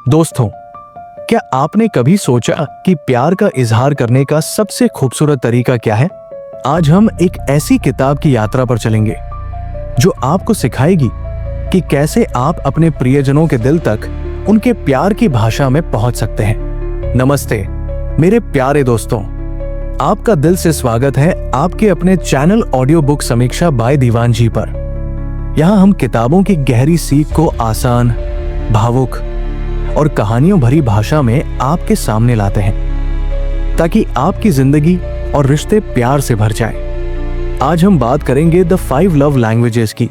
दोस्तों, क्या आपने कभी सोचा कि प्यार का इजहार करने का सबसे खूबसूरत तरीका क्या है? आज हम एक ऐसी किताब की यात्रा पर चलेंगे जो आपको सिखाएगी कि कैसे आप अपने प्रियजनों के दिल तक उनके प्यार की भाषा में पहुंच सकते हैं। नमस्ते मेरे प्यारे दोस्तों, आपका दिल से स्वागत है आपके अपने चैनल ऑडियो बुक समीक्षा बाय दीवान जी पर। यहाँ हम किताबों की गहरी सीख को आसान, भावुक और कहानियों भरी भाषा में आपके सामने लाते हैं ताकि आपकी जिंदगी और रिश्ते प्यार से भर जाए। आज हम बात करेंगे द 5 लव लैंग्वेजेस की,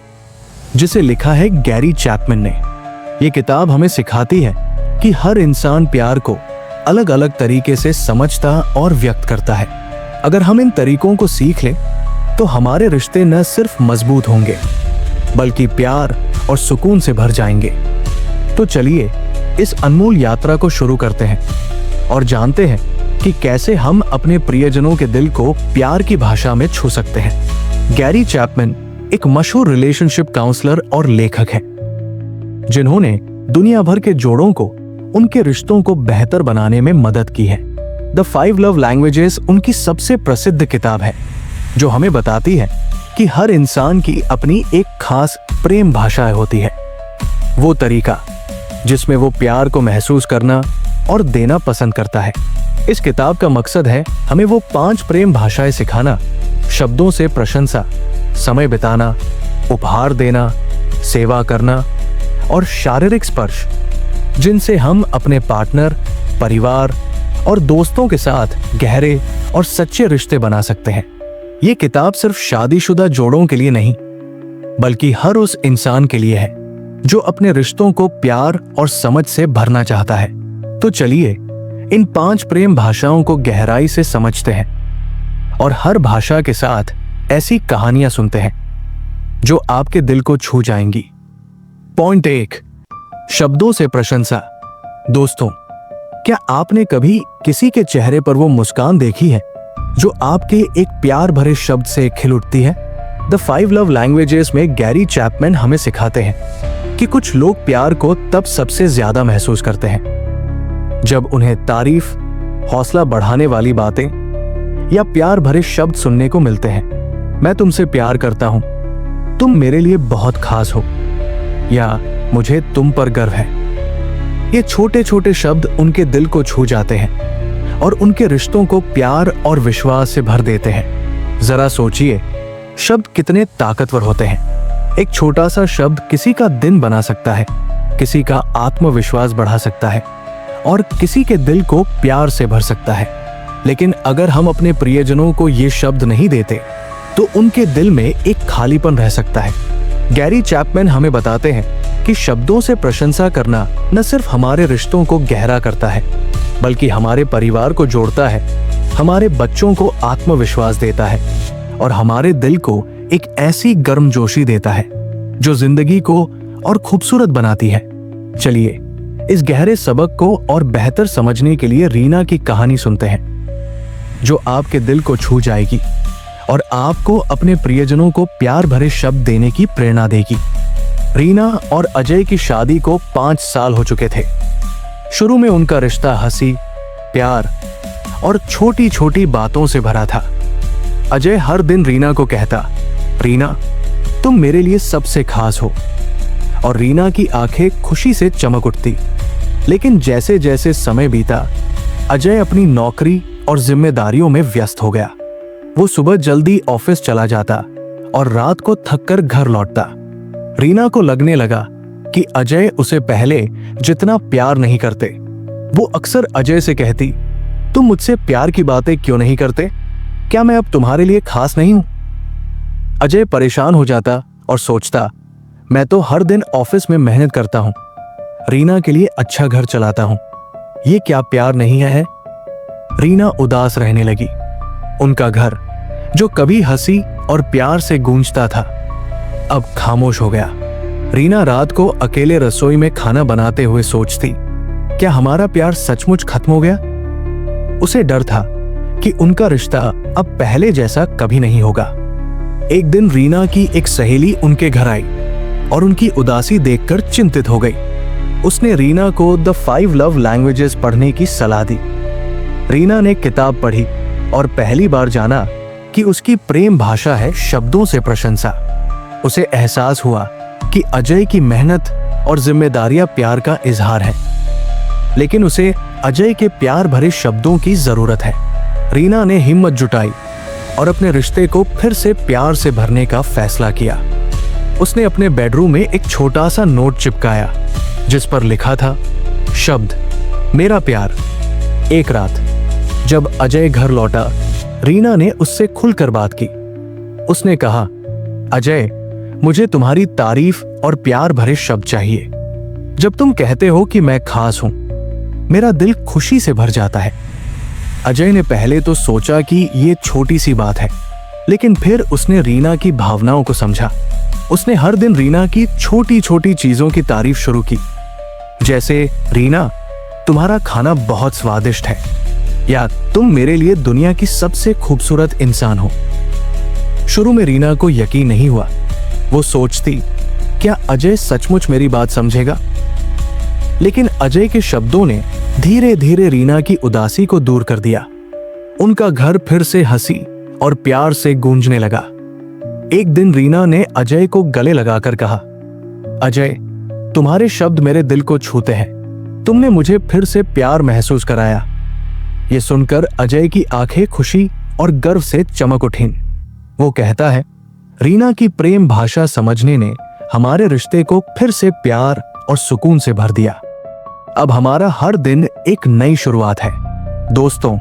जिसे लिखा है गैरी चैपमैन ने। ये किताब हमें सिखाती है कि हर इंसान प्यार को अलग अलग तरीके से समझता और व्यक्त करता है। अगर हम इन तरीकों को सीख लें तो हमारे रिश्ते न सिर्फ मजबूत होंगे बल्कि प्यार और सुकून से भर जाएंगे। तो चलिए इस अनमोल यात्रा को शुरू करते हैं और जानते हैं कि कैसे हम अपने प्रियजनों के दिल को प्यार की भाषा में छू सकते हैं। गैरी चैपमैन एक मशहूर रिलेशनशिप काउंसलर और लेखक हैं, जिन्होंने दुनिया भर के जोड़ों को उनके रिश्तों को बेहतर बनाने में मदद की है। द 5 लव लैंग्वेजेस उनकी सबसे प्रसिद्ध किताब है, जो हमें बताती है कि हर इंसान की अपनी एक खास प्रेम भाषा होती है, वो तरीका जिसमें वो प्यार को महसूस करना और देना पसंद करता है। इस किताब का मकसद है हमें वो 5 प्रेम भाषाएं सिखाना: शब्दों से प्रशंसा, समय बिताना, उपहार देना, सेवा करना और शारीरिक स्पर्श, जिनसे हम अपने पार्टनर, परिवार और दोस्तों के साथ गहरे और सच्चे रिश्ते बना सकते हैं। ये किताब सिर्फ शादीशुदा जोड़ों के लिए नहीं, बल्कि हर उस इंसान के लिए है जो अपने रिश्तों को प्यार और समझ से भरना चाहता है। तो चलिए इन 5 प्रेम भाषाओं को गहराई से समझते हैं और हर भाषा के साथ ऐसी कहानियां सुनते हैं जो आपके दिल को छू जाएंगी। पॉइंट 1, शब्दों से प्रशंसा। दोस्तों, क्या आपने कभी किसी के चेहरे पर वो मुस्कान देखी है जो आपके एक प्यार भरे शब्द से खिल उठती है? द 5 लव लैंग्वेजेस में गैरी चैपमैन हमें सिखाते हैं कि कुछ लोग प्यार को तब सबसे ज्यादा महसूस करते हैं जब उन्हें तारीफ, हौसला बढ़ाने वाली बातें या प्यार भरे शब्द सुनने को मिलते हैं। मैं तुमसे प्यार करता हूं, तुम मेरे लिए बहुत खास हो, या मुझे तुम पर गर्व है। ये छोटे छोटे शब्द उनके दिल को छू जाते हैं और उनके रिश्तों को प्यार और विश्वास से भर देते हैं। जरा सोचिए, शब्द कितने ताकतवर होते हैं। एक छोटा सा शब्द किसी का दिन बना सकता है, किसी का आत्मविश्वास बढ़ा सकता है और किसी के दिल को प्यार से भर सकता है। लेकिन अगर हम अपने प्रियजनों को ये शब्द नहीं देते तो उनके दिल में एक खालीपन रह सकता है। गैरी चैपमैन हमें बताते हैं कि शब्दों से प्रशंसा करना न सिर्फ हमारे रिश्तों को गहरा करता है, बल्कि हमारे परिवार को जोड़ता है, हमारे बच्चों को आत्मविश्वास देता है और हमारे दिल को एक ऐसी गर्मजोशी देता है जो जिंदगी को और खूबसूरत बनाती है। चलिए इस गहरे सबक को और बेहतर समझने के लिए रीना की कहानी सुनते हैं, जो आपके दिल को छू जाएगी और आपको अपने प्रियजनों को प्यार भरे शब्द देने की प्रेरणा देगी। रीना और अजय की शादी को 5 साल हो चुके थे। शुरू में उनका रिश्ता हंसी, प्यार और छोटी छोटी बातों से भरा था। अजय हर दिन रीना को कहता, रीना तुम मेरे लिए सबसे खास हो, और रीना की आंखें खुशी से चमक उठती। लेकिन जैसे जैसे समय बीता, अजय अपनी नौकरी और जिम्मेदारियों में व्यस्त हो गया। वो सुबह जल्दी ऑफिस चला जाता और रात को थककर घर लौटता। रीना को लगने लगा कि अजय उसे पहले जितना प्यार नहीं करते। वो अक्सर अजय से कहती, तुम मुझसे प्यार की बातें क्यों नहीं करते? क्या मैं अब तुम्हारे लिए खास नहीं हूं? अजय परेशान हो जाता और सोचता, मैं तो हर दिन ऑफिस में मेहनत करता हूं, रीना के लिए अच्छा घर चलाता हूं, ये क्या प्यार नहीं है? रीना उदास रहने लगी। उनका घर, जो कभी हंसी और प्यार से गूंजता था, अब खामोश हो गया। रीना रात को अकेले रसोई में खाना बनाते हुए सोचती, क्या हमारा प्यार सचमुच खत्म हो गया? उसे डर था कि उनका रिश्ता अब पहले जैसा कभी नहीं होगा। एक दिन रीना की एक सहेली उनके घर आई और उनकी उदासी देखकर चिंतित हो गई। उसने रीना को द 5 लव लैंग्वेजेस पढ़ने की सलाह दी। रीना ने किताब पढ़ी और पहली बार जाना कि उसकी प्रेम भाषा है शब्दों से प्रशंसा। उसे एहसास हुआ कि अजय की मेहनत और जिम्मेदारियां प्यार का इजहार है, लेकिन उसे अजय के प्यार भरे शब्दों की जरूरत है। रीना ने हिम्मत जुटाई और अपने रिश्ते को फिर से प्यार से भरने का फैसला किया। उसने अपने बेडरूम में एक छोटा सा नोट चिपकाया जिस पर लिखा था, शब्द मेरा प्यार। एक रात जब अजय घर लौटा, रीना ने उससे खुलकर बात की। उसने कहा, अजय, मुझे तुम्हारी तारीफ और प्यार भरे शब्द चाहिए। जब तुम कहते हो कि मैं खास हूं, मेरा दिल खुशी से भर जाता है। अजय ने पहले तो सोचा कि ये छोटी सी बात है, लेकिन फिर उसने रीना की भावनाओं को समझा। उसने हर दिन रीना की छोटी छोटी चीजों की तारीफ शुरू की, जैसे, रीना, तुम्हारा खाना बहुत स्वादिष्ट है, या तुम मेरे लिए दुनिया की सबसे खूबसूरत इंसान हो। शुरू में रीना को यकीन नहीं हुआ। वो सोचती, क्या अजय सचमुच मेरी बात समझेगा? लेकिन अजय के शब्दों ने धीरे धीरे रीना की उदासी को दूर कर दिया। उनका घर फिर से हंसी और प्यार से गूंजने लगा। एक दिन रीना ने अजय को गले लगाकर कहा, अजय, तुम्हारे शब्द मेरे दिल को छूते हैं। तुमने मुझे फिर से प्यार महसूस कराया। ये सुनकर अजय की आंखें खुशी और गर्व से चमक उठीं। वो कहता है, रीना की प्रेम भाषा समझने ने हमारे रिश्ते को फिर से प्यार और सुकून से भर दिया। अब हमारा हर दिन एक नई शुरुआत है। दोस्तों,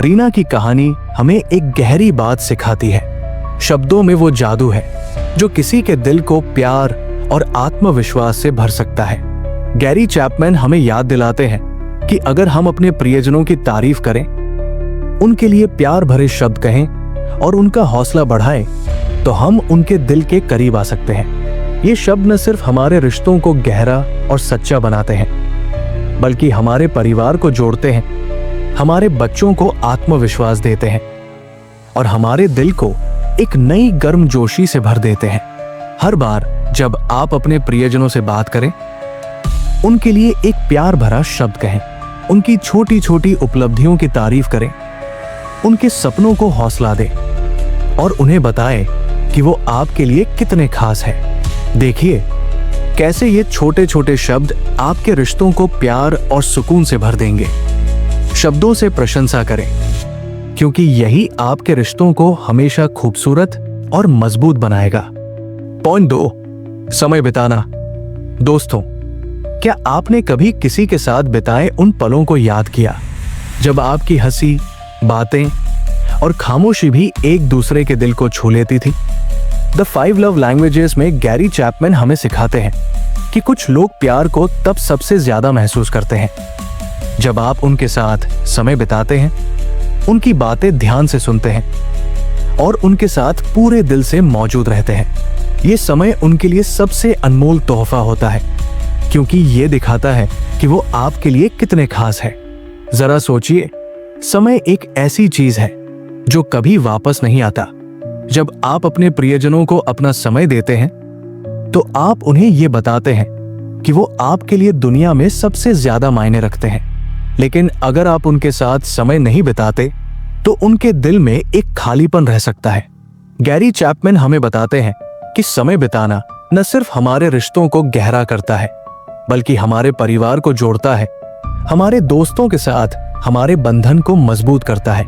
रीना की कहानी हमें एक गहरी बात सिखाती है। शब्दों में वो जादू है जो किसी के दिल को प्यार और आत्मविश्वास से भर सकता है। गैरी चैपमैन हमें याद दिलाते हैं कि अगर हम अपने प्रियजनों की तारीफ करें, उनके लिए प्यार भरे शब्द कहें और उनका हौसला बढ़ाएं, तो हम उनके दिल के करीब आ सकते हैं। ये शब्द न सिर्फ हमारे रिश्तों को गहरा और सच्चा बनाते हैं, बल्कि हमारे परिवार को जोड़ते हैं, हमारे बच्चों को आत्मविश्वास देते हैं और हमारे दिल को एक नई गर्मजोशी से भर देते हैं। हर बार जब आप अपने प्रियजनों से बात करें, उनके लिए एक प्यार भरा शब्द कहें, उनकी छोटी छोटी उपलब्धियों की तारीफ करें, उनके सपनों को हौसला दें और उन्हें बताएं कि वो आपके लिए कितने खास हैं। देखिए कैसे ये छोटे छोटे शब्द आपके रिश्तों को प्यार और सुकून से भर देंगे। शब्दों से प्रशंसा करें, क्योंकि यही आपके रिश्तों को हमेशा खूबसूरत और मजबूत बनाएगा। पॉइंट 2, समय बिताना। दोस्तों, क्या आपने कभी किसी के साथ बिताए उन पलों को याद किया जब आपकी हंसी, बातें और खामोशी भी एक दूसरे के दिल को छू लेती थी? द 5 लव लैंग्वेजेस में गैरी चैपमैन हमें सिखाते हैं कि कुछ लोग प्यार को तब सबसे ज्यादा महसूस करते हैं जब आप उनके साथ समय बिताते हैं, उनकी बातें ध्यान से सुनते हैं और उनके साथ पूरे दिल से मौजूद रहते हैं। ये समय उनके लिए सबसे अनमोल तोहफा होता है, क्योंकि ये दिखाता है कि वो आपके लिए कितने खास है। जरा सोचिए, समय एक ऐसी चीज है जो कभी वापस नहीं आता। जब आप अपने प्रियजनों को अपना समय देते हैं, तो आप उन्हें ये बताते हैं कि वो आपके लिए दुनिया में सबसे ज्यादा मायने रखते हैं। लेकिन अगर आप उनके साथ समय नहीं बिताते, तो उनके दिल में एक खालीपन रह सकता है। गैरी चैपमैन हमें बताते हैं कि समय बिताना न सिर्फ हमारे रिश्तों को गहरा करता है, बल्कि हमारे परिवार को जोड़ता है, हमारे दोस्तों के साथ हमारे बंधन को मजबूत करता है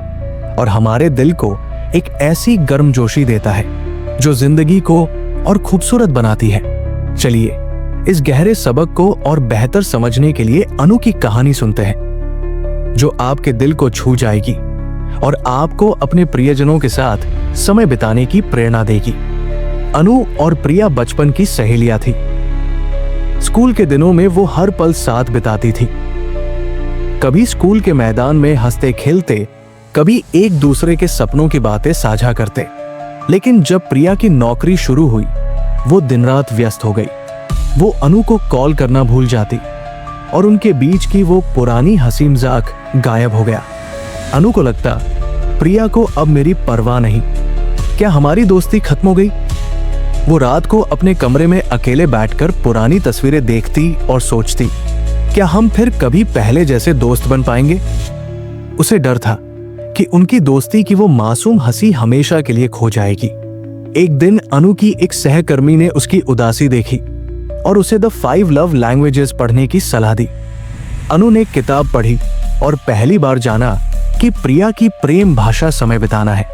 और हमारे दिल को एक ऐसी गर्मजोशी देता है जो जिंदगी को और खूबसूरत बनाती है। चलिए इस गहरे सबक को और बेहतर समझने के लिए अनु की कहानी सुनते हैं, जो आपके दिल को छू जाएगी और आपको अपने प्रियजनों के साथ समय बिताने की प्रेरणा देगी। अनु और प्रिया बचपन की सहेलियां थी। स्कूल के दिनों में वो हर पल साथ बिताती थी। कभी स्कूल के मैदान में हंसते खेलते, कभी एक दूसरे के सपनों की बातें साझा करते। लेकिन जब प्रिया की नौकरी शुरू हुई, वो दिन रात व्यस्त हो गई। वो अनु को कॉल करना भूल जाती और उनके बीच की वो पुरानी हंसी मजाक गायब हो गया। अनु को लगता, प्रिया को अब मेरी परवाह नहीं, क्या हमारी दोस्ती खत्म हो गई? वो रात को अपने कमरे में अकेले बैठकर पुरानी तस्वीरें देखती और सोचती, क्या हम फिर कभी पहले जैसे दोस्त बन पाएंगे? उसे डर था कि उनकी दोस्ती की वो मासूम हंसी हमेशा के लिए खो जाएगी। एक दिन अनु की एक सहकर्मी ने उसकी उदासी देखी और उसे द 5 लव लैंग्वेजेस पढ़ने की सलाह दी। अनु ने किताब पढ़ी और पहली बार जाना कि प्रिया की प्रेम भाषा समय बिताना है।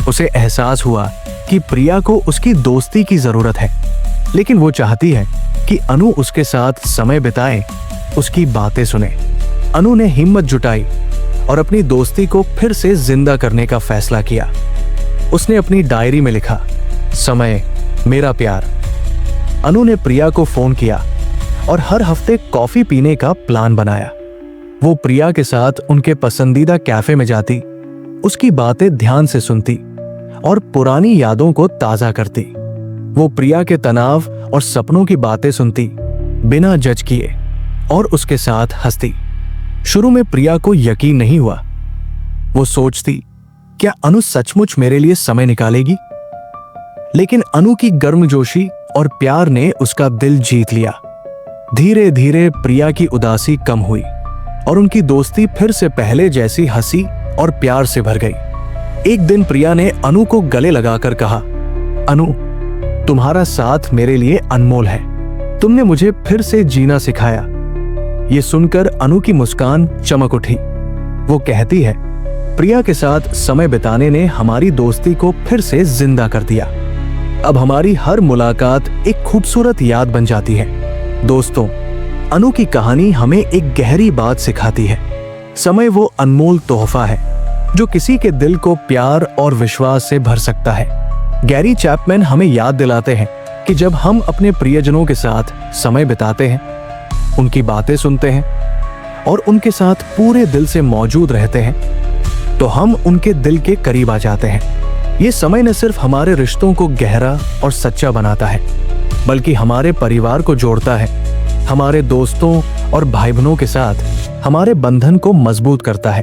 उसे एहसास हुआ कि प्रिया को उसकी दोस्ती की जरूरत है, लेकिन वो चाहती है कि अनु उसके साथ समय बिताए, उसकी बातें सुने। अनु ने हिम्मत जुटाई और अपनी दोस्ती को फिर से जिंदा करने का फैसला किया। उसने अपनी डायरी में लिखा, समय, मेरा प्यार। अनु ने प्रिया को फोन किया और हर हफ्ते कॉफी पीने का प्लान बनाया। वो प्रिया के साथ उनके पसंदीदा कैफे में जाती, उसकी बातें ध्यान से सुनती और पुरानी यादों को ताजा करती। वो प्रिया के तनाव और सपनों की बातें सुनती, बिना जज किए, और उसके साथ हंसती। शुरू में प्रिया को यकीन नहीं हुआ। वो सोचती, क्या अनु सचमुच मेरे लिए समय निकालेगी? लेकिन अनु की गर्मजोशी और प्यार ने उसका दिल जीत लिया। धीरे धीरे प्रिया की उदासी कम हुई और उनकी दोस्ती फिर से पहले जैसी हंसी और प्यार से भर गई। एक दिन प्रिया ने अनु को गले लगाकर कहा, अनु, तुम्हारा साथ मेरे लिए अनमोल है। तुमने मुझे फिर से जीना सिखाया। ये सुनकर अनु की मुस्कान चमक उठी। वो कहती है, प्रिया के साथ समय बिताने ने हमारी दोस्ती को फिर से जिंदा कर दिया। अब हमारी हर मुलाकात एक खूबसूरत याद बन जाती है। दोस्तों, अनु की कहानी हमें एक गहरी बात सिखाती है। समय वो अनमोल तोहफा है जो किसी के दिल को प्यार और विश्वास से भर सकता है। गैरी चैपमैन हमें याद दिलाते हैं कि जब हम अपने प्रियजनों के साथ समय बिताते हैं, उनकी बातें सुनते हैं और उनके साथ पूरे दिल से मौजूद रहते हैं, तो हम उनके दिल के करीब आ जाते हैं। ये समय न सिर्फ हमारे रिश्तों को गहरा और सच्चा बनाता है, बल्कि हमारे परिवार को जोड़ता है, हमारे दोस्तों और भाई बहनों के साथ हमारे बंधन को मजबूत करता है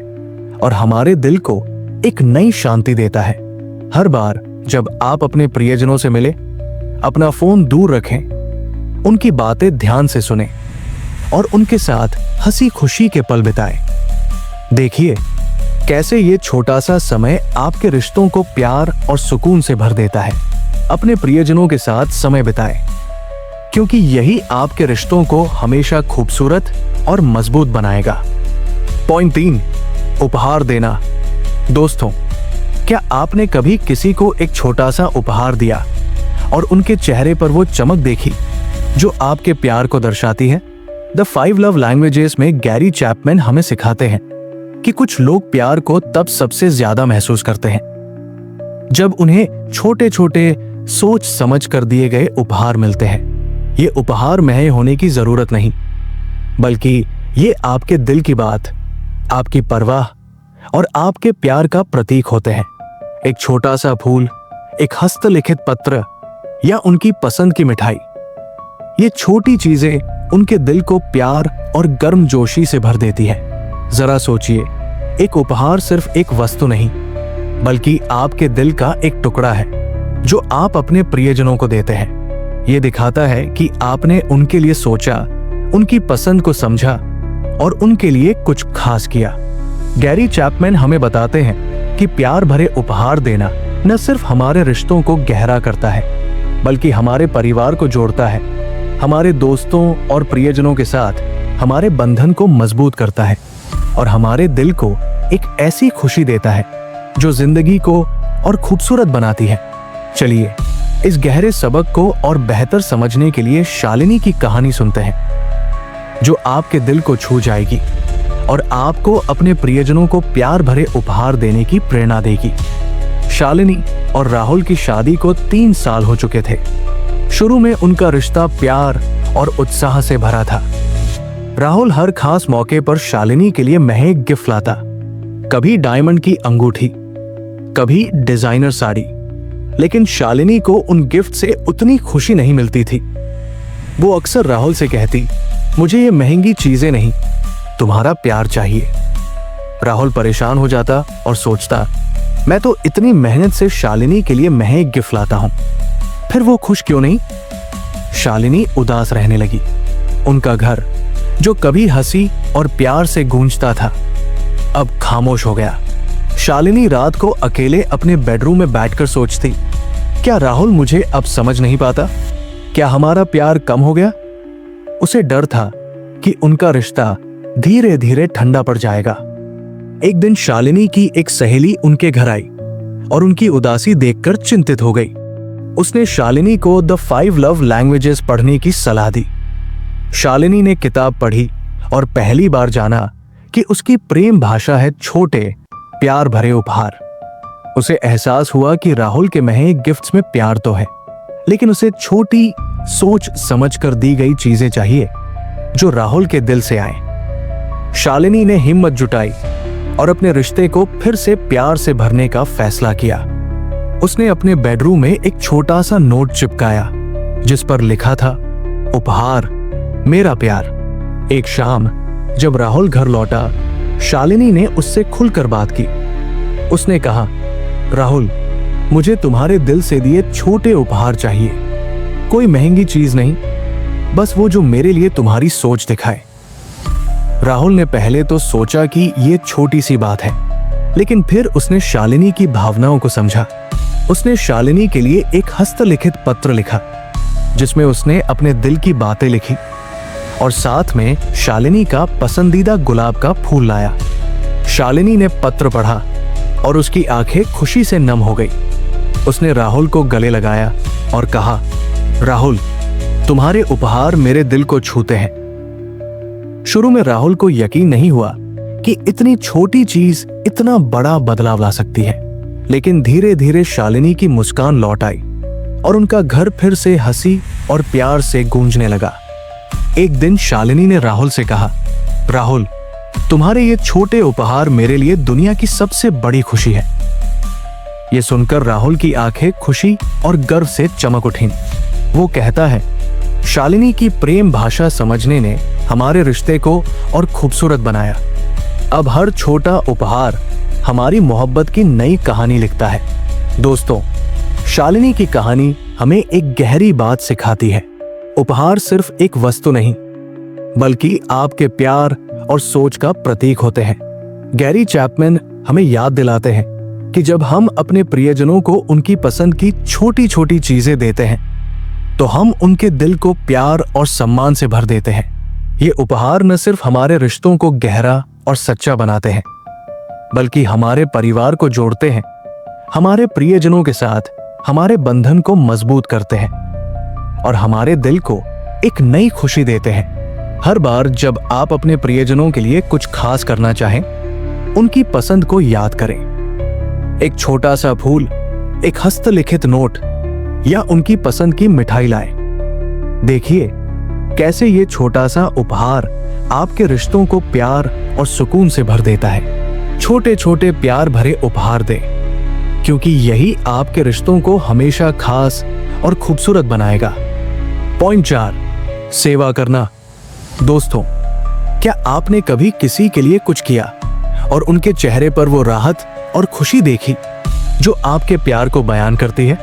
और हमारे दिल को एक नई शांति देता है। हर बार जब आप अपने प्रियजनों से मिले, अपना फोन दूर रखें, उनकी बातें ध्यान से सुनें और उनके साथ हंसी खुशी के पल बिताएं। देखिए कैसे ये छोटा सा समय आपके रिश्तों को प्यार और सुकून से भर देता है। अपने प्रियजनों के साथ समय बिताएं, क्योंकि यही आपके रिश्तों को हमेशा खूबसूरत और मजबूत बनाएगा। पॉइंट 3, उपहार देना। दोस्तों, क्या आपने कभी किसी को एक छोटा सा उपहार दिया और उनके चेहरे पर वो चमक देखी जो आपके प्यार को दर्शाती है? द 5 लव लैंग्वेजेस में गैरी चैपमैन हमें सिखाते हैं कि कुछ लोग प्यार को तब सबसे ज्यादा महसूस करते हैं जब उन्हें छोटे छोटे सोच समझ कर दिए गए उपहार मिलते हैं। ये उपहार महंगे होने की जरूरत नहीं, बल्कि ये आपके दिल की बात, आपकी परवाह और आपके प्यार का प्रतीक होते हैं। एक छोटा सा फूल, एक हस्तलिखित पत्र या उनकी पसंद की मिठाई, ये छोटी चीजें उनके दिल को प्यार और गर्मजोशी से भर देती है। जरा सोचिए, एक उपहार सिर्फ एक वस्तु नहीं, बल्कि आपके दिल का एक टुकड़ा है जो आप अपने प्रियजनों को देते हैं। ये दिखाता है कि आपने उनके लिए सोचा, उनकी पसंद को समझा और उनके लिए कुछ खास किया। गैरी चैपमैन हमें बताते हैं कि प्यार भरे उपहार देना न सिर्फ हमारे रिश्तों को गहरा करता है, बल्कि हमारे परिवार को जोड़ता है, हमारे दोस्तों और प्रियजनों के साथ हमारे बंधन को मजबूत करता है और हमारे दिल को एक ऐसी खुशी देता है जो जिंदगी को और खूबसूरत बनाती है। चलिए इस गहरे सबक को और बेहतर समझने के लिए शालिनी की कहानी सुनते हैं, जो आपके दिल को छू जाएगी और आपको अपने प्रियजनों को प्यार भरे उपहार देने की प्रेरणा देगी। शालिनी और राहुल की शादी को 3 साल हो चुके थे। शुरू में उनका रिश्ता प्यार और उत्साह से भरा था। राहुल हर खास मौके पर शालिनी के लिए महंगे गिफ्ट लाता, कभी डायमंड की अंगूठी, कभी डिजाइनर साड़ी। लेकिन शालिनी को उन गिफ्ट से उतनी खुशी नहीं मिलती थी। वो अक्सर राहुल से कहती, मुझे ये महंगी चीजें नहीं, तुम्हारा प्यार चाहिए। राहुल परेशान हो जाता और सोचता, मैं तो इतनी मेहनत से शालिनी के लिए महंगे गिफ्ट लाता हूं, फिर वो खुश क्यों नहीं? शालिनी उदास रहने लगी। उनका घर जो कभी हंसी और प्यार से गूंजता था, अब खामोश हो गया। शालिनी रात को अकेले अपने बेडरूम में बैठकर सोचती, क्या राहुल मुझे अब समझ नहीं पाता? क्या हमारा प्यार कम हो गया? उसे डर था कि उनका रिश्ता धीरे धीरे ठंडा पड़ जाएगा। एक दिन शालिनी की एक सहेली उनके घर आई और उनकी उदासी देखकर चिंतित हो गई। उसने शालिनी को द 5 लव लैंग्वेजेस पढ़ने की सलाह दी। शालिनी ने किताब पढ़ी और पहली बार जाना कि उसकी प्रेम भाषा है छोटे प्यार भरे उपहार। उसे एहसास हुआ कि राहुल के महंगे गिफ्ट्स में प्यार तो है, लेकिन उसे छोटी सोच समझकर दी गई चीजें चाहिए जो राहुल के दिल से आए। शालिनी ने हिम्मत जुटाई और अपने रिश्ते को फिर से प्यार से भरने का फैसला किया। उसने अपने बेडरूम में एक छोटा सा नोट चिपकाया जिस पर लिखा था, उपहार मेरा प्यार। एक शाम जब राहुल घर लौटा, शालिनी ने उससे खुलकर बात की। उसने कहा, राहुल, मुझे तुम्हारे दिल से दिए छोटे उपहार चाहिए। कोई महंगी चीज नहीं, बस वो जो मेरे लिए तुम्हारी सोच दिखाए। राहुल ने पहले तो सोचा कि ये छोटी सी बात है, लेकिन फिर उसने शालिनी की भावनाओं को समझा। उसने शालिनी के लिए एक हस्तलिखित पत्र लिखा जिसमें उसने अपने दिल की बातें लिखी और साथ में शालिनी का पसंदीदा गुलाब का फूल लाया। शालिनी ने पत्र पढ़ा और उसकी आंखें खुशी से नम हो गई। उसने राहुल को गले लगाया और कहा, राहुल, तुम्हारे उपहार मेरे दिल को छूते हैं। शुरू में राहुल को यकीन नहीं हुआ कि इतनी छोटी चीज इतना बड़ा बदलाव ला सकती है, लेकिन धीरे धीरे शालिनी की मुस्कान लौट आई और उनका घर फिर से हंसी और प्यार से गूंजने लगा। एक दिन शालिनी ने राहुल से कहा, राहुल, तुम्हारे ये छोटे उपहार मेरे लिए दुनिया की सबसे बड़ी खुशी है। ये सुनकर राहुल की आंखें खुशी और गर्व से चमक उठीं। वो कहता है, शालिनी की प्रेम भाषा समझने ने हमारे रिश्ते को और खूबसूरत बनाया। अब हर छोटा उपहार हमारी मोहब्बत की नई कहानी लिखता है। दोस्तों, शालिनी की कहानी हमें एक गहरी बात सिखाती है। उपहार सिर्फ एक वस्तु नहीं, बल्कि आपके प्यार और सोच का प्रतीक होते हैं। गैरी चैपमैन हमें याद दिलाते हैं कि जब हम अपने प्रियजनों को उनकी पसंद की छोटी छोटी चीजें देते हैं तो हम उनके दिल को प्यार और सम्मान से भर देते हैं। ये उपहार न सिर्फ हमारे रिश्तों को गहरा और सच्चा बनाते हैं, बल्कि हमारे परिवार को जोड़ते हैं, हमारे प्रियजनों के साथ हमारे बंधन को मजबूत करते हैं और हमारे दिल को एक नई खुशी देते हैं। हर बार जब आप अपने प्रियजनों के लिए कुछ खास करना चाहें, उनकी पसंद को याद करें। एक छोटा सा फूल, एक हस्तलिखित नोट या उनकी पसंद की मिठाई लाएं। देखिए कैसे ये छोटा सा उपहार आपके रिश्तों को प्यार और सुकून से भर देता है। छोटे छोटे प्यार भरे उपहार दें, क्योंकि यही आपके रिश्तों को हमेशा खास और खूबसूरत बनाएगा। पॉइंट 4, सेवा करना। दोस्तों, क्या आपने कभी किसी के लिए कुछ किया और उनके चेहरे पर वो राहत और खुशी देखी जो आपके प्यार को बयान करती है?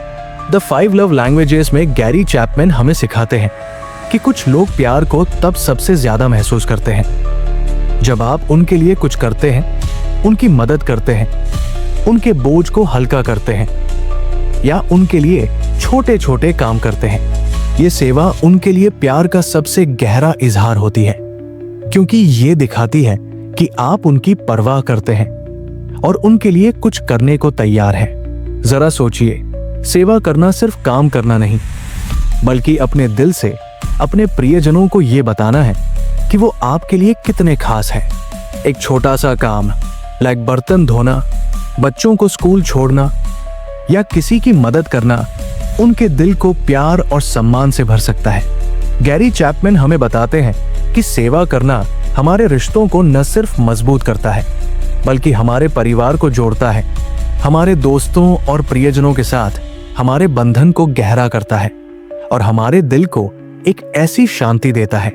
द 5 लव लैंग्वेजेस में गैरी चैपमैन हमें सिखाते हैं कि कुछ लोग प्यार को तब सबसे ज्यादा महसूस करते हैं जब आप उनके लिए कुछ करते हैं, उनकी मदद करते हैं, उनके बोझ को हल्का करते हैं या उनके लिए छोटे छोटे काम करते हैं। ये सेवा उनके लिए प्यार का सबसे गहरा इजहार होती है, क्योंकि ये दिखाती है कि आप उनकी परवाह करते हैं और उनके लिए कुछ करने को तैयार हैं। जरा सोचिए, सेवा करना सिर्फ काम करना नहीं, बल्कि अपने दिल से अपने प्रियजनों को ये बताना है कि वो आपके लिए कितने खास हैं। एक छोटा सा काम लाइक बर्तन धोना, बच्चों को स्कूल छोड़ना या किसी की मदद करना उनके दिल को प्यार और सम्मान से भर सकता है। गैरी चैपमैन हमें बताते हैं कि सेवा करना हमारे रिश्तों को न सिर्फ मजबूत करता है, बल्कि हमारे परिवार को जोड़ता है, हमारे दोस्तों और प्रियजनों के साथ हमारे बंधन को गहरा करता है और हमारे दिल को एक ऐसी शांति देता है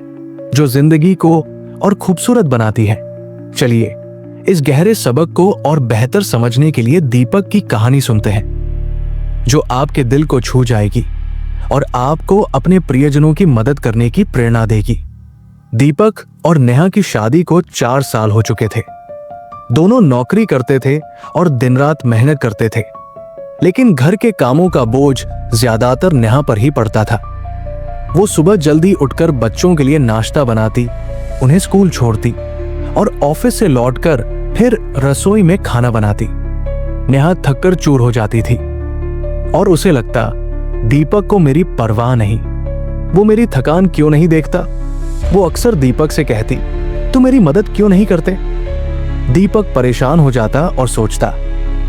जो जिंदगी को और खूबसूरत बनाती है। चलिए इस गहरे सबक को और बेहतर समझने के लिए दीपक की कहानी सुनते हैं, जो आपके दिल को छू जाएगी और आपको अपने प्रियजनों की मदद करने की प्रेरणा देगी। दीपक और नेहा की शादी को 4 साल हो चुके थे। दोनों नौकरी करते थे और दिन रात मेहनत करते थे, लेकिन घर के कामों का बोझ ज्यादातर नेहा पर ही पड़ता था। वो सुबह जल्दी उठकर बच्चों के लिए नाश्ता बनाती, उन्हें स्कूल छोड़ती और ऑफिस से लौटकर फिर रसोई में खाना बनाती। नेहा थककर चूर हो जाती थी और उसे लगता दीपक को मेरी परवाह नहीं, वो मेरी थकान क्यों नहीं देखता। वो अक्सर दीपक से कहती, तू मेरी मदद क्यों नहीं करते। दीपक परेशान हो जाता और सोचता,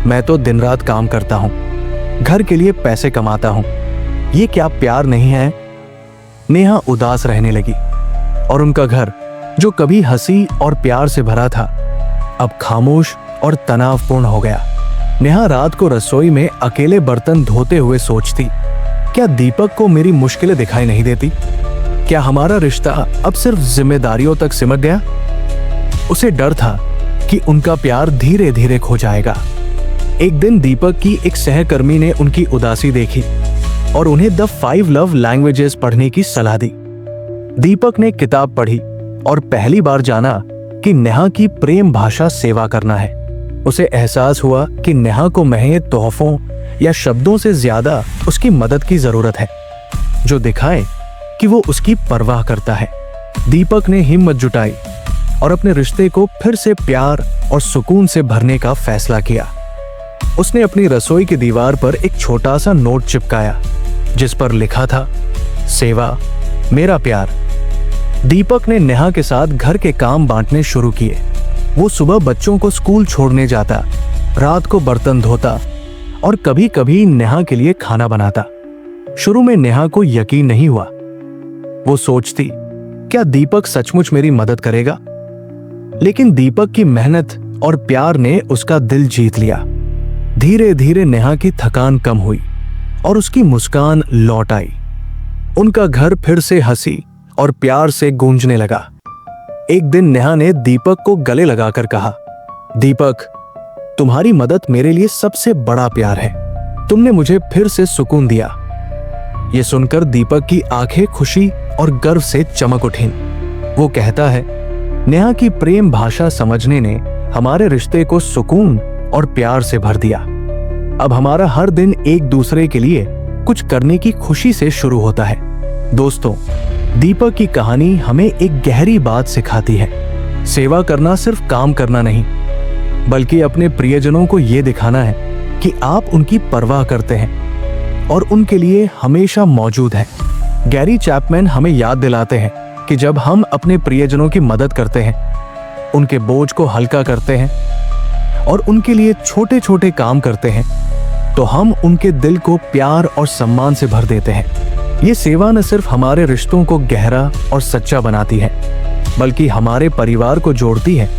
मैं तो दिन रात काम करता हूं, घर के लिए पैसे कमाता हूं, ये क्या प्यार नहीं है। नेहा उदास रहने लगी और उनका घर, जो कभी हंसी और प्यार से भरा था, अब खामोश और तनावपूर्ण हो गया। नेहा रात को रसोई में अकेले बर्तन धोते हुए सोचती, क्या दीपक को मेरी मुश्किलें दिखाई नहीं देती? क्या हमारा रिश्ता अब सिर्फ जिम्मेदारियों तक सिमट गया? उसे डर था कि उनका प्यार धीरे धीरे खो जाएगा। एक दिन दीपक की एक सहकर्मी ने उनकी उदासी देखी और उन्हें द 5 लव लैंग्वेजेस पढ़ने की सलाह दी। दीपक ने किताब पढ़ी और पहली बार जाना कि नेहा की प्रेम भाषा सेवा करना है। उसे एहसास हुआ कि नेहा को महज तोहफों या शब्दों से ज्यादा उसकी मदद की जरूरत है, जो दिखाए कि वो उसकी परवाह करता है। दीपक ने हिम्मत जुटाई और अपने रिश्ते को फिर से प्यार और सुकून से भरने का फैसला किया। उसने अपनी रसोई की दीवार पर एक छोटा सा नोट चिपकाया, जिस पर लिखा था, सेवा मेरा प्यार। दीपक ने नेहा के साथ घर के काम बांटने शुरू किए। वो सुबह बच्चों को स्कूल छोड़ने जाता, रात को बर्तन धोता और कभी कभी नेहा के लिए खाना बनाता। शुरू में नेहा को यकीन नहीं हुआ। वो सोचती, क्या दीपक सचमुच मेरी मदद करेगा? लेकिन दीपक की मेहनत और प्यार ने उसका दिल जीत लिया। धीरे धीरे नेहा की थकान कम हुई और उसकी मुस्कान लौट आई। उनका घर फिर से हंसी और प्यार से गूंजने लगा। एक दिन नेहा ने दीपक को गले लगाकर कहा, दीपक, तुम्हारी मदद मेरे लिए सबसे बड़ा प्यार है। तुमने मुझे फिर से सुकून दिया। ये सुनकर दीपक की आंखें खुशी और गर्व से चमक उठीं। वो कहता है, नेहा की प्रेम भाषा समझने ने हमारे रिश्ते को सुकून और प्यार से भर दिया। अब हमारा हर दिन एक दूसरे के लिए कुछ करने की खुशी से शुरू होता है। दोस्तों, दीपक की कहानी हमें एक गहरी बात सिखाती है। सेवा करना सिर्फ काम करना नहीं, बल्कि अपने प्रियजनों को यह दिखाना है कि आप उनकी परवाह करते हैं और उनके लिए हमेशा मौजूद हैं। गैरी चैपमैन हमें याद दिलाते हैं कि जब हम अपने प्रियजनों की मदद करते हैं, उनके बोझ को हल्का करते हैं और उनके लिए छोटे छोटे काम करते हैं, तो हम उनके दिल को प्यार और सम्मान से भर देते हैं। ये सेवा न सिर्फ हमारे रिश्तों को गहरा और सच्चा बनाती है, बल्कि हमारे परिवार को जोड़ती है,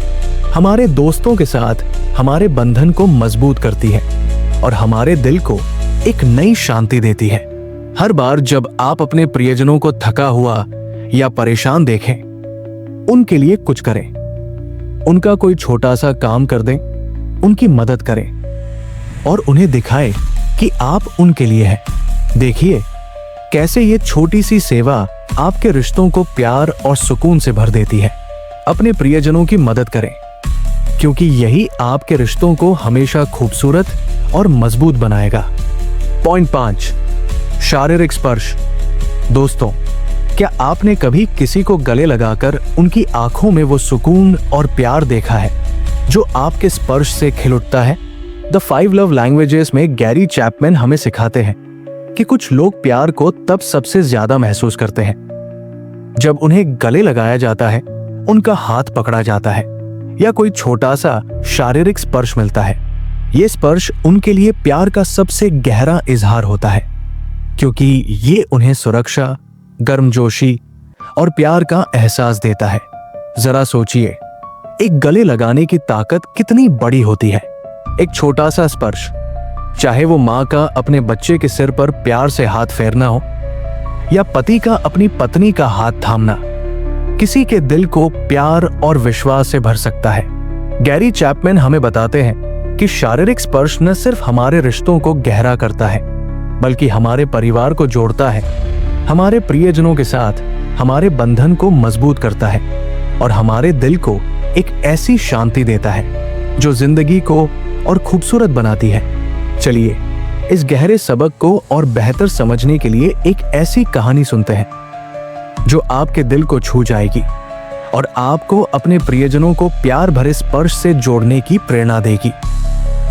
हमारे दोस्तों के साथ हमारे बंधन को मजबूत करती है और हमारे दिल को एक नई शांति देती है। हर बार जब आप अपने प्रियजनों को थका हुआ या परेशान देखें, उनके लिए कुछ करें, उनका कोई छोटा सा काम कर दें, उनकी मदद करें और उन्हें दिखाएं कि आप उनके लिए हैं। देखिए कैसे ये छोटी सी सेवा आपके रिश्तों को प्यार और सुकून से भर देती है। अपने प्रियजनों की मदद करें, क्योंकि यही आपके रिश्तों को हमेशा खूबसूरत और मजबूत बनाएगा। पॉइंट 5, शारीरिक स्पर्श। दोस्तों, क्या आपने कभी किसी को गले लगाकर उनकी आंखों में वो सुकून और प्यार देखा है जो आपके स्पर्श से खिल उठता है? द 5 लव लैंग्वेजेस में गैरी चैपमैन हमें सिखाते हैं कि कुछ लोग प्यार को तब सबसे ज्यादा महसूस करते हैं जब उन्हें गले लगाया जाता है, उनका हाथ पकड़ा जाता है या कोई छोटा सा शारीरिक स्पर्श मिलता है। ये स्पर्श उनके लिए प्यार का सबसे गहरा इजहार होता है, क्योंकि ये उन्हें सुरक्षा, गर्मजोशी और प्यार का एहसास देता है। जरा सोचिए, एक गले लगाने की ताकत कितनी बड़ी होती है। एक छोटा सा स्पर्श, चाहे वो माँ का अपने बच्चे के सिर पर प्यार से हाथ फेरना हो या पति का अपनी पत्नी का हाथ थामना, किसी के दिल को प्यार और विश्वास से भर सकता है। गैरी चैपमैन हमें बताते हैं कि शारीरिक स्पर्श न सिर्फ हमारे रिश्तों को गहरा करता है, बल्कि हमारे परिवार को जोड़ता है, हमारे प्रियजनों के साथ हमारे बंधन को मजबूत करता है और हमारे दिल को एक ऐसी शांति देता है जो जिंदगी को और खूबसूरत बनाती है। चलिए इस गहरे सबक को और बेहतर समझने के लिए एक ऐसी कहानी सुनते हैं जो आपके दिल को छू जाएगी और आपको अपने प्रियजनों को प्यार भरे स्पर्श से जोड़ने की प्रेरणा देगी।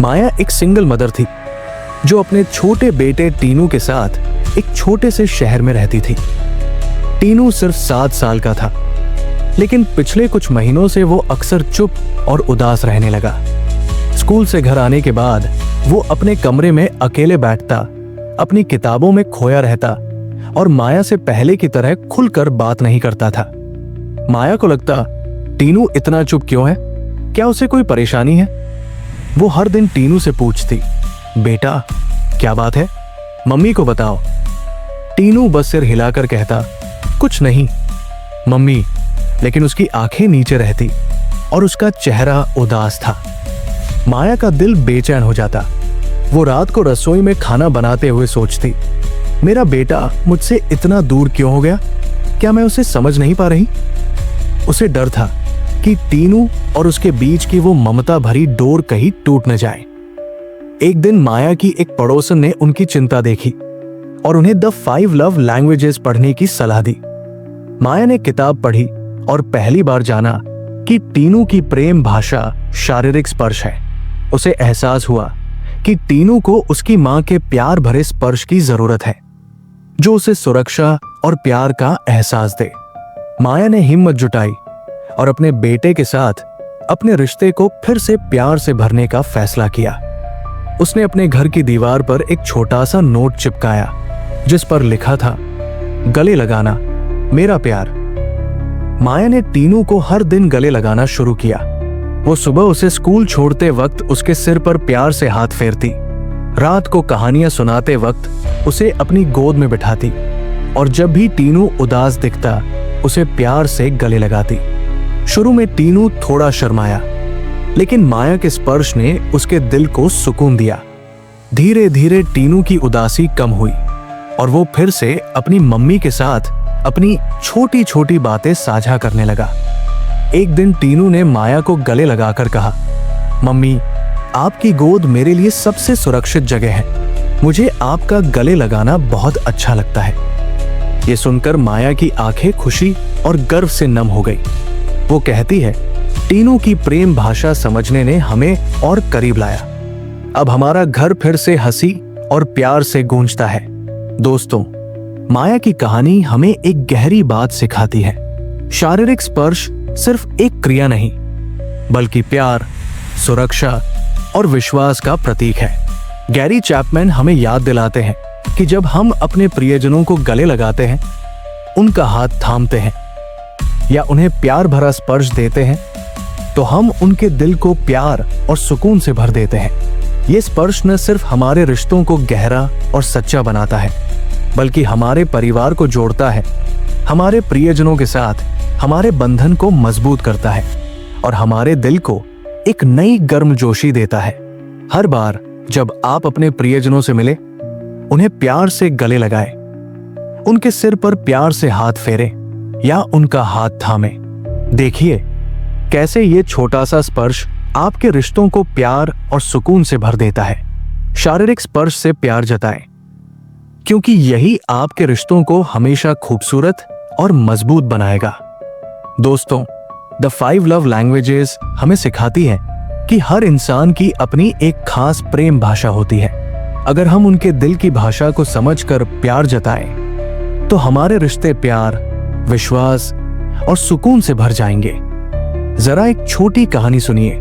माया एक सिंगल मदर थी जो अपने छोटे बेटे टीनू के साथ एक छोटे से शहर में रहती थी। टीनू सिर्फ 7 साल का था, लेकिन पिछले कुछ महीनों से वो अक्सर चुप और उदास रहने लगा। स्कूल से घर आने के बाद वो अपने कमरे में अकेले बैठता, अपनी किताबों में खोया रहता और माया से पहले की तरह खुलकर बात नहीं करता था। माया को लगता, टीनू इतना चुप क्यों है? क्या उसे कोई परेशानी है? वो हर दिन टीनू से पूछती, बेटा क्या बात है, मम्मी को बताओ। टीनू बस सिर हिलाकर कहता, कुछ नहीं मम्मी, लेकिन उसकी आंखें नीचे रहती और उसका चेहरा उदास था। माया का दिल बेचैन हो जाता। वो रात को रसोई में खाना बनाते हुए सोचती, मेरा बेटा मुझसे इतना दूर क्यों हो गया? क्या मैं उसे समझ नहीं पा रही? उसे डर था कि टीनू और उसके बीच की वो ममता भरी डोर कहीं टूट न जाए। एक दिन माया की एक पड़ोसन ने उनकी चिंता देखी और उन्हें द 5 लव लैंग्वेजेस पढ़ने की सलाह दी। माया ने किताब पढ़ी और पहली बार जाना कि टीनू की प्रेम भाषा शारीरिक स्पर्श है। उसे एहसास हुआ कि टीनू को उसकी मां के प्यार भरे स्पर्श की जरूरत है, जो उसे सुरक्षा और प्यार का एहसास दे। माया ने हिम्मत जुटाई और अपने बेटे के साथ अपने रिश्ते को फिर से प्यार से भरने का फैसला किया। उसने अपने घर की दीवार पर एक छोटा सा नोट चिपकाया जिस पर लिखा था, गले लगाना मेरा प्यार। माया ने टीनू को हर दिन गले लगाना शुरू किया। वो सुबह उसे स्कूल छोड़ते वक्त उसके सिर पर प्यार से हाथ फेरती, रात को कहानियां सुनाते वक्त उसे अपनी गोद में बिठाती और जब भी टीनू उदास दिखता उसे प्यार से गले लगाती। शुरू में टीनू थोड़ा शर्माया, लेकिन माया के स्पर्श ने उसके दिल को सुकून दिया। धीरे धीरे टीनू की उदासी कम हुई और वो फिर से अपनी मम्मी के साथ अपनी छोटी छोटी बातें साझा करने लगा। एक दिन टीनू ने माया को गले लगाकर कहा, मम्मी आपकी गोद मेरे लिए सबसे सुरक्षित जगह है, मुझे आपका गले लगाना बहुत अच्छा लगता है। ये सुनकर माया की आंखें खुशी और गर्व से नम हो गई। वो कहती है, टीनू की प्रेम भाषा समझने ने हमें और करीब लाया। अब हमारा घर फिर से हंसी और प्यार से गूंजता है। दोस्तों, माया की कहानी हमें एक गहरी बात सिखाती है। शारीरिक स्पर्श सिर्फ एक क्रिया नहीं, बल्कि प्यार, सुरक्षा और विश्वास का प्रतीक है। गैरी चैपमैन हमें याद दिलाते हैं कि जब हम अपने प्रियजनों को गले लगाते हैं, उनका हाथ थामते हैं या उन्हें प्यार भरा स्पर्श देते हैं, तो हम उनके दिल को प्यार और सुकून से भर देते हैं। ये स्पर्श न सिर्फ हमारे रिश्तों को गहरा और सच्चा बनाता है, बल्कि हमारे परिवार को जोड़ता है, हमारे प्रियजनों के साथ हमारे बंधन को मजबूत करता है और हमारे दिल को एक नई गर्मजोशी देता है। हर बार जब आप अपने प्रियजनों से मिले, उन्हें प्यार से गले लगाए, उनके सिर पर प्यार से हाथ फेरे या उनका हाथ थामे। देखिए कैसे ये छोटा सा स्पर्श आपके रिश्तों को प्यार और सुकून से भर देता है। शारीरिक स्पर्श से प्यार जताएं, क्योंकि यही आपके रिश्तों को हमेशा खूबसूरत और मजबूत बनाएगा। दोस्तों, द 5 लव लैंग्वेजेस हमें सिखाती है कि हर इंसान की अपनी एक खास प्रेम भाषा होती है। अगर हम उनके दिल की भाषा को समझकर प्यार जताएं, तो हमारे रिश्ते प्यार, विश्वास और सुकून से भर जाएंगे। जरा एक छोटी कहानी सुनिए।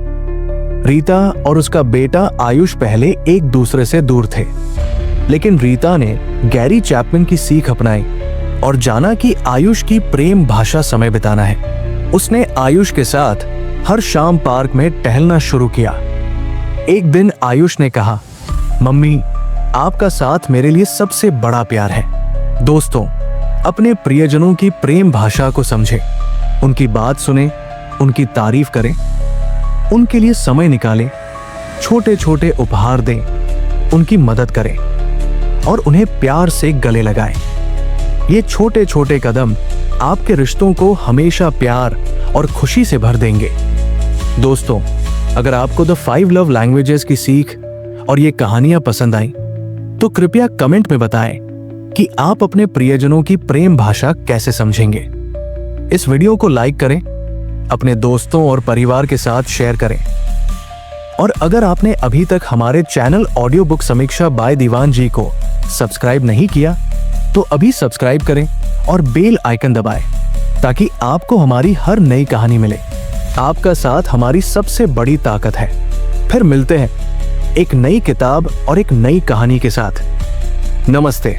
रीता और उसका बेटा आयुष पहले एक दूसरे से दूर थे, लेकिन रीता ने गैरी चैपमैन की सीख अपनाई और जाना कि आयुष की प्रेम भाषा समय बिताना है। उसने आयुष के साथ हर शाम पार्क में टहलना शुरू किया। एक दिन आयुष ने कहा, मम्मी आपका साथ मेरे लिए सबसे बड़ा प्यार है। दोस्तों, अपने प्रियजनों की प्रेम भाषा को समझें, उनकी बात सुने, उनकी तारीफ करें, उनके लिए समय निकालें, छोटे छोटे उपहार दें, उनकी मदद करें और उन्हें प्यार से गले लगाएं। ये छोटे छोटे कदम आपके रिश्तों को हमेशा प्यार और खुशी से भर देंगे। दोस्तों, अगर आपको द 5 लव लैंग्वेजेस की सीख और ये कहानियां पसंद आई तो कृपया कमेंट में बताएं कि आप अपने प्रियजनों की प्रेम भाषा कैसे समझेंगे। इस वीडियो को लाइक करें, अपने दोस्तों और परिवार के साथ शेयर करें, और अगर आपने अभी तक हमारे चैनल ऑडियो बुक समीक्षा बाय दीवान जी को सब्सक्राइब नहीं किया तो अभी सब्सक्राइब करें और बेल आइकन दबाएं ताकि आपको हमारी हर नई कहानी मिले। आपका साथ हमारी सबसे बड़ी ताकत है। फिर मिलते हैं एक नई किताब और एक नई कहानी के साथ। नमस्ते।